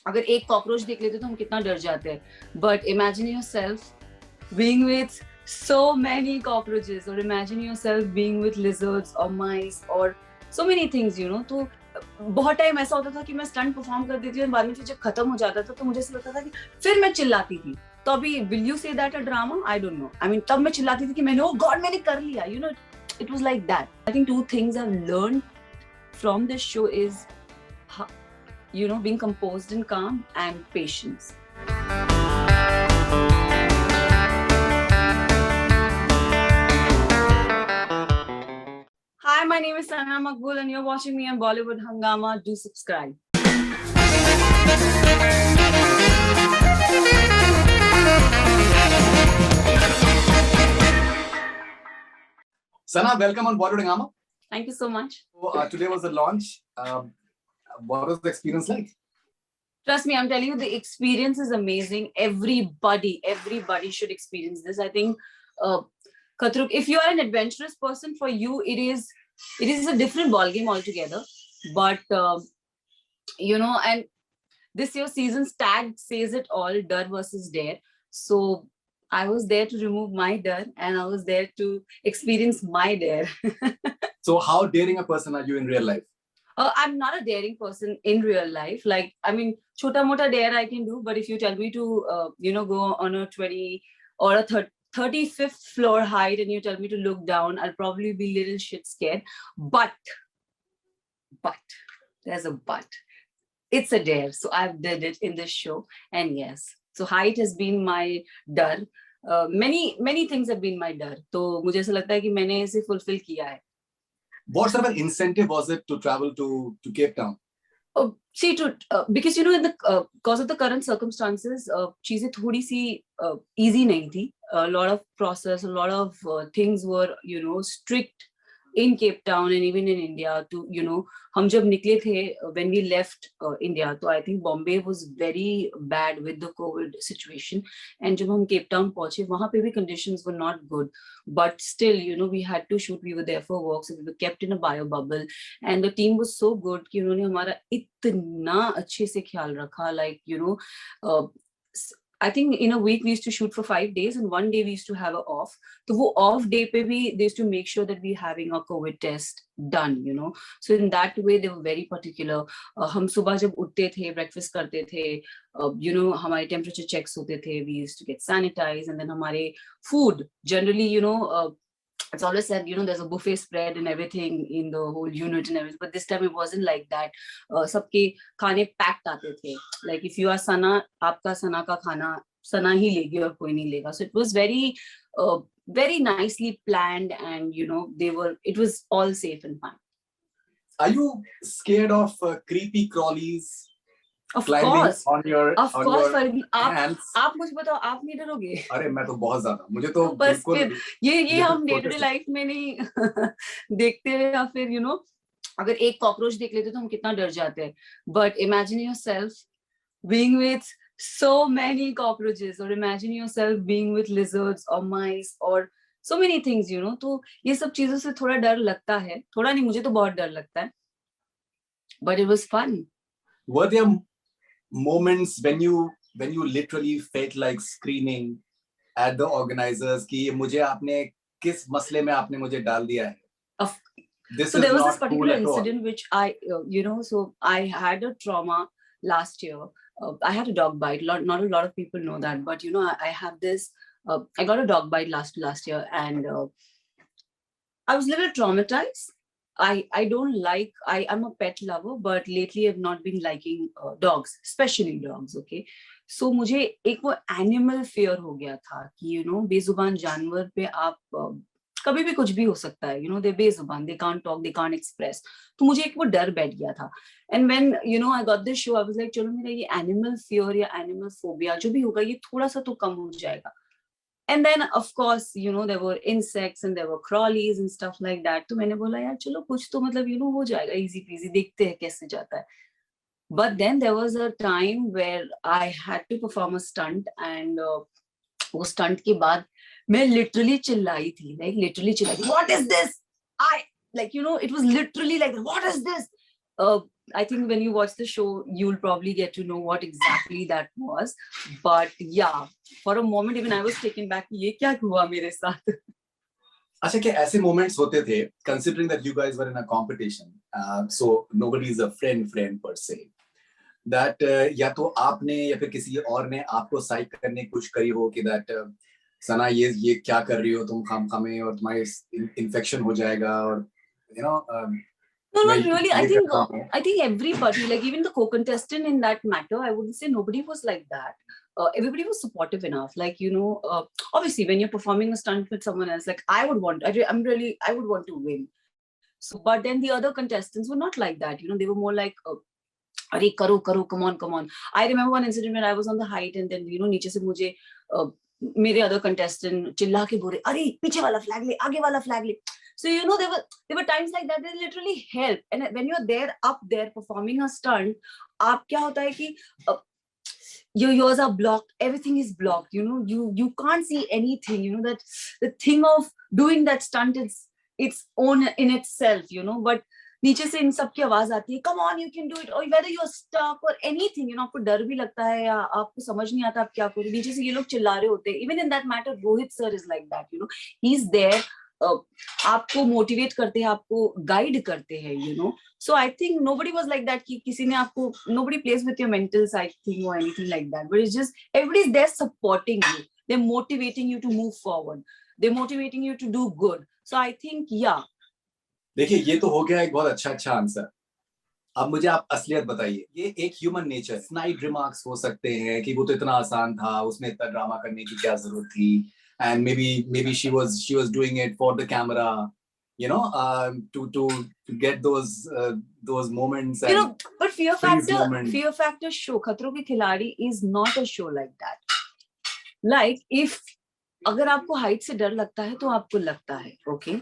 अगर एक कॉकरोच देख लेते तो हम कितना डर जाते हैं, but imagine your self being with so many cockroaches, or imagine yourself being with lizards or mice or so many things, you know. तो बहुत टाइम ऐसा होता था कि मैं स्टंट परफॉर्म कर देती थी और बाद में फिर जब खत्म हो जाता था तो मुझे ऐसा लगता था कि फिर मैं चिल्लाती थी। तो अभी will you say that a drama? I don't know. I mean तब मैं चिल्लाती थी कि मैंने, ओ गॉड, मैंने कर लिया, you know. It was like that. I think two things I have learned from this show is, you know, being composed and calm and patience. Hi, my name is Sana Makbul and you're watching me on Bollywood Hangama. Do subscribe. Sana, welcome on Bollywood Hangama. Thank you so much. So, today was the launch. What was the experience like? Trust me, I'm telling you, the experience is amazing. Everybody should experience this. I think, Katruk, if you are an adventurous person, for you it is a different ballgame altogether. But you know, and this year's season's tag says it all: Dar versus Dare. So I was there to remove my dar, and I was there to experience my dare. So, how daring a person are you in real life? I'm not a daring person in real life. Like, I mean, chota mota dare I can do, but if you tell me to, you know, go on a 20 or a 35th floor height and you tell me to look down, I'll probably be a little shit scared. But, there's a but. It's a dare. So I've did it in this show. And yes, so height has been my dar. Many things have been my dar. तो मुझे ऐसा लगता है कि मैंने इसे fulfill किया है. What sort of an incentive was it to travel to Cape Town? See, because you know, in the cause of the current circumstances, चीजें थोड़ी सी easy नहीं थी. A lot of process, a lot of things were, you know, strict in Cape Town and even in India. To, you know, हम जब निकले थे, when we left India, तो I think Bombay was very bad with the COVID situation. And जब हम Cape Town पहुंचे, वहाँ पे भी conditions were not good. But still, you know, we had to shoot. We were there for work, so we were kept in a bio bubble. And the team was so good कि उन्होंने हमारा इतना अच्छे से ख्याल रखा. Like, you know, I think in a week we used to shoot for 5 days and one day we used to have an off. So वो off day पे भी they used to make sure that we having a COVID test done, you know. So in that way they were very particular. हम सुबह जब उठते थे, breakfast करते थे, you know, हमारे temperature checks होते थे. We used to get sanitized, and then हमारे food generally, you know, it's always said, you know, there's a buffet spread and everything in the whole unit and everything, but this time it wasn't like that. सबके खाने packed आते थे. Like if you are Sana, आपका Sana का खाना Sana ही लेगी और कोई नहीं लेगा. So it was very nicely planned, and you know, it was all safe and fine. Are you scared of creepy crawlies? Of course, on your hands? आप मुझे बताओ, आप नहीं डरोगे? अरे मैं तो बहुत ज्यादा, मुझे तो बस फिर ये हम डे टू डे लाइफ में नहीं देखते हैं, या फिर यू नो, अगर एक कॉकरोच देख लेते तो हम कितना डर जाते हैं. But imagine yourself being with so many cockroaches, or imagine yourself being with lizards or mice or so many things, you know. तो ये सब चीजों से थोड़ा डर लगता है. थोड़ा नहीं, मुझे तो बहुत डर लगता है. But it was fun. Were there moments when you literally felt like screaming at the organizers कि मुझे आपने किस मसले में आपने मुझे डाल दिया है? So there was this particular incident which I, you know, so I had a trauma last year. I had a dog bite. Not a lot of people know that, but you know, I have this. I got a dog bite last year, and I was a little traumatized. I don't like. I'm a pet lover, but lately I've not been liking dogs, especially dogs. Okay, so मुझे एक वो animal fear हो गया था कि, you know, बेजुबान जानवर पे आप कभी भी कुछ भी हो सकता है. You know, they're बेजुबान, they can't talk, they can't express. तो मुझे एक वो डर बैठ गया था. And when, you know, I got this show, I was like, चलो मेरा ये animal fear या animal phobia जो भी होगा, ये थोड़ा सा तो कम हो जाएगा. And then of course, you know, there were insects and there were crawlies and stuff like that. तो मैंने बोला यार चलो कुछ तो मतलब, you know, हो जाएगा, easy peasy, देखते हैं कैसे जाता है. But then there was a time where I had to perform a stunt, and वो stunt के बाद मैं literally चिल्लाई थी, like literally चिल्लाई थी, what is this? Like, you know, it was literally like, what is this? I think when you watch the show, you'll probably get to know what exactly that was. But yeah, for a moment, even I was taken back. ये क्या हुआ मेरे साथ? अच्छा, क्या ऐसे moments होते थे, considering that you guys were in a competition, so nobody is a friend per se, that या तो आपने या फिर किसी और ने आपको साइड करने की कोशिश करी हो कि that सना ये क्या कर रही हो तुम खामखामे और तुम्हारे इन्फेक्शन हो जाएगा और you know No, not really. I think everybody, like even the co-contestant in that matter, I wouldn't say nobody was like that. Everybody was supportive enough. Like, you know, obviously when you're performing a stunt with someone else, like I would want to win. So, but then the other contestants were not like that. You know, they were more like, "Arey, karo, come on." I remember one incident when I was on the height, and then, you know, नीचे से मुझे मेरे other contestant चिल्ला के बोले, "अरे, पीछे वाला flag ले, आगे वाला flag ले." So, you know, there were times like that. They literally help. And when you're there, up there performing a stunt, आप क्या होता है कि your ears are blocked, everything is blocked, you know, you can't see anything, you know, that the thing of doing that stunt is its own in itself, you know. But नीचे से इन सब की आवाज आती है, come on, you can do it, or whether you're stuck or anything, you know, आपको डर भी लगता है या आपको समझ नहीं आता आप क्या करो, नीचे से ये लोग चिल्ला रहे होते हैं. Even in that matter, Rohit sir is like that, you know, he's there, आपको मोटिवेट करते हैं, आपको गाइड करते हैं, you know. So I think nobody was like that कि किसी ने आपको, nobody plays with your mental side thing or anything like that, but it's just everybody's there supporting you, they're motivating you to move forward, they're motivating you to do good. So I think yeah. देखिए, ये तो हो गया एक बहुत अच्छा answer. अब मुझे आप असलियत बताइए. ये एक ह्यूमन नेचर, स्नाइड रिमार्क्स हो सकते हैं कि वो तो इतना आसान था, उसमें इतना ड्रामा करने की क्या जरूरत थी, and maybe she was doing it for the camera, you know, to get those moments, and you know. But fear factor show खतरों के खिलाड़ी is not a show like that. Like if अगर आपको height से डर लगता है तो आपको लगता है, okay.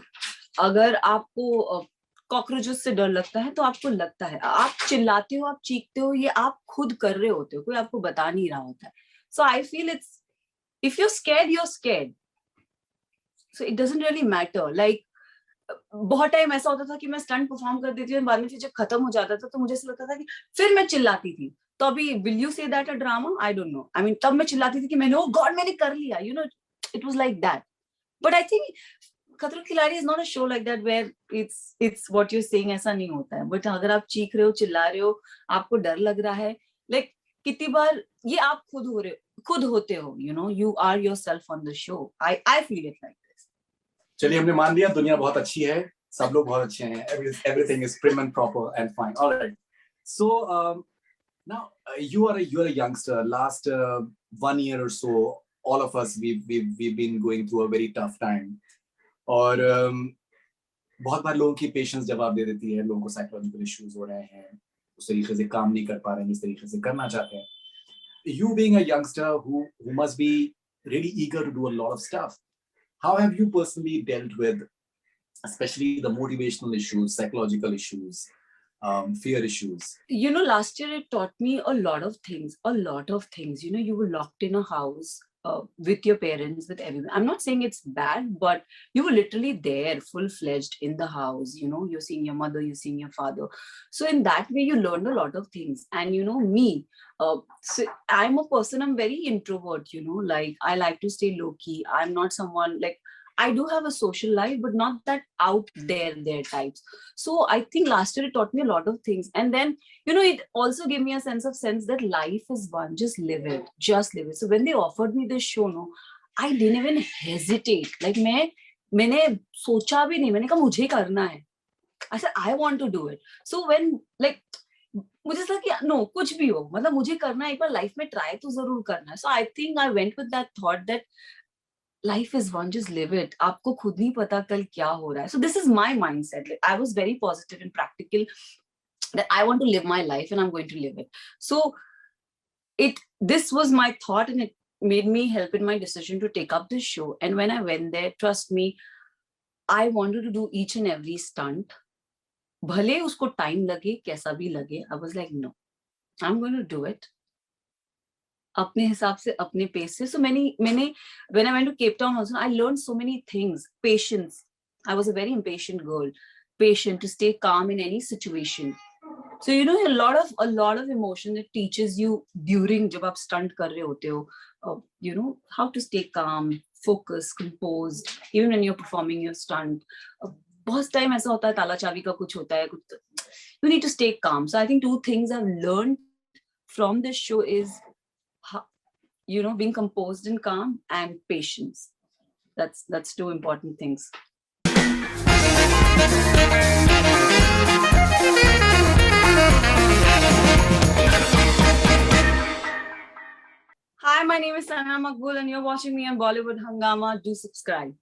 अगर आपको कॉकरोचेस से डर लगता है तो आपको लगता है, आप चिल्लाते हो, आप चीखते हो, ये आप खुद कर रहे होते हो, कोई आपको बता नहीं रहा होता है. So I feel it's, if you're scared, so it doesn't really matter. Like बहुत टाइम ऐसा होता था कि मैं स्टंट परफॉर्म कर देती थी और बाद में फिर जब खत्म हो जाता था तो मुझे ऐसा लगता था कि फिर मैं चिल्लाती थी. तो अभी will you say that a drama? I don't know. I mean तब मैं चिल्लाती थी कि मैंने, ओ गॉड, मैंने कर लिया, you know, it was like that. But I think Khatron Ke Khiladi is not a show like that where it's what you are saying. ऐसा नहीं होता है. बट अगर आप चीख रहे हो, चिल्ला रहे हो, आपको डर लग रहा है, लाइक कितनी बार ये आप खुद होते हो, you know, you are yourself on the show. I feel it like this. चलिए, हमने मान लिया दुनिया बहुत अच्छी है, सब लोग बहुत अच्छे हैं, everything is prim and proper and fine. All right. So now you are a youngster. Last 1 year or so, all of us we've been going through a very tough time. और बहुत बार लोगों की पेशेंस जवाब दे देती है, लोगों को psychological issues हो रहे हैं, उस तरीके से काम नहीं कर पा रहे हैं जिस तरीके से करना चाहते हैं. You being a youngster who must be really eager to do a lot of stuff, how have you personally dealt with especially the motivational issues, psychological issues, fear issues? You know, last year it taught me a lot of things. You know, you were locked in a house with your parents, with everyone. I'm not saying it's bad, but you were literally there, full-fledged in the house. You know, you're seeing your mother, you're seeing your father. So in that way, you learned a lot of things. And you know, me, so I'm a person, I'm very introvert, you know, like I like to stay low-key. I'm not someone like, I do have a social life, but not that out there types. So I think last year it taught me a lot of things. And then, you know, it also gave me a sense that life is one, just live it. So when they offered me this show, no, I didn't even hesitate. Like मैंने सोचा भी नहीं, मैंने कहा मुझे करना है. I said, I want to do it. So when like, मुझे लगा कि no, कुछ भी हो, मतलब मुझे करना है, एक बार लाइफ में ट्राई तो जरूर करना है. So I think I went with that thought that life is one, just live it. आपको खुद नहीं पता कल क्या हो रहा है. So this is my mindset. Like, I was very positive and practical that I want to live my life and I'm going to live it. So this was my thought, and it made me help in my decision to take up this show. And when I went there, trust me, I wanted to do each and every stunt. भले उसको time लगे, कैसा भी लगे, I was like, no, I'm going to do it. अपने हिसाब से, अपने पेस से. So मैंने when I went to Cape Town also, I learned so many things. Patience. I was a very impatient girl. Patient, to stay calm in any situation. So you know a lot of emotion it teaches you during जब आप stunt कर रहे होते हो, you know how to stay calm, focus, composed, even when you're performing your stunt. बहुत time ऐसा होता है ताला चाबी का कुछ होता है कुछ, you need to stay calm. So I think two things I've learned from this show is you know being composed and calm and patience. That's two important things. Hi, my name is Sana Makbul and you're watching me on Bollywood Hangama. Do subscribe.